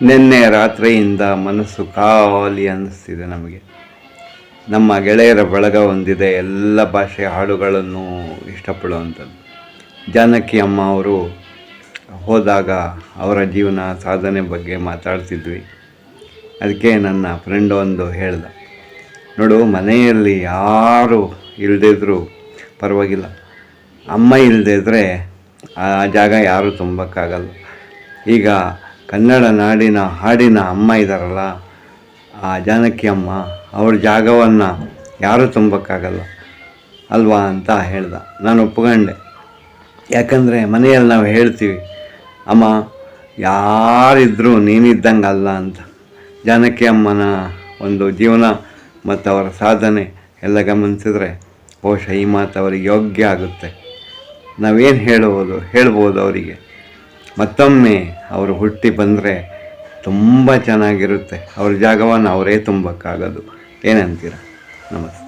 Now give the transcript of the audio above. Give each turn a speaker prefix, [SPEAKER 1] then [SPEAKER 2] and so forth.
[SPEAKER 1] ನಿನ್ನೆ ರಾತ್ರಿಯಿಂದ ಮನಸ್ಸು ಖಾಲಿ ಅನ್ನಿಸ್ತಿದೆ ನಮಗೆ. ನಮ್ಮ ಗೆಳೆಯರ ಬಳಗ ಹೊಂದಿದೆ, ಎಲ್ಲ ಭಾಷೆಯ ಹಾಡುಗಳನ್ನು ಇಷ್ಟಪಡುವಂಥದ್ದು. ಜಾನಕಿ ಅಮ್ಮ ಅವರು ಹೋದಾಗ ಅವರ ಜೀವನ ಸಾಧನೆ ಬಗ್ಗೆ ಮಾತಾಡ್ತಿದ್ವಿ. ಅದಕ್ಕೆ ನನ್ನ ಫ್ರೆಂಡ್ ಒಂದು ಹೇಳ್ದ, ನೋಡು, ಮನೆಯಲ್ಲಿ ಯಾರು ಇಲ್ಲದಿದ್ರೂ ಪರವಾಗಿಲ್ಲ, ಅಮ್ಮ ಇಲ್ಲದಿದ್ದರೆ ಆ ಜಾಗ ಯಾರೂ ತುಂಬಕ್ಕಾಗಲ್ಲ. ಈಗ ಕನ್ನಡ ನಾಡಿನ ಹಾಡಿನ ಅಮ್ಮ ಇದ್ದಾರಲ್ಲ, ಆ ಜಾನಕಿ ಅಮ್ಮ, ಅವ್ರ ಜಾಗವನ್ನು ಯಾರೂ ತುಂಬಕ್ಕಾಗಲ್ಲ ಅಲ್ವಾ ಅಂತ ಹೇಳ್ದ. ನಾನು ಒಪ್ಕೊಂಡೆ. ಯಾಕಂದರೆ ಮನೆಯಲ್ಲಿ ನಾವು ಹೇಳ್ತೀವಿ, ಅಮ್ಮ ಯಾರಿದ್ರೂ ನೀನಿದ್ದಂಗೆ ಅಲ್ಲ ಅಂತ. ಜಾನಕಿ ಅಮ್ಮನ ಒಂದು ಜೀವನ ಮತ್ತು ಅವರ ಸಾಧನೆ ಎಲ್ಲ ಗಮನಿಸಿದ್ರೆ ಬಹುಶಃ ಈ ಮಾತು ಅವರಿಗೆ ಯೋಗ್ಯ ಆಗುತ್ತೆ. ನಾವೇನು ಹೇಳ್ಬೋದು ಅವರಿಗೆ. ಮತ್ತೊಮ್ಮೆ ಅವರು ಹುಟ್ಟಿ ಬಂದರೆ ತುಂಬ ಚೆನ್ನಾಗಿರುತ್ತೆ. ಅವ್ರ ಜಾಗವನ್ನು ಅವರೇ ತುಂಬಕ್ಕಾಗೋದು. ಏನಂತೀರ? ನಮಸ್ತೆ.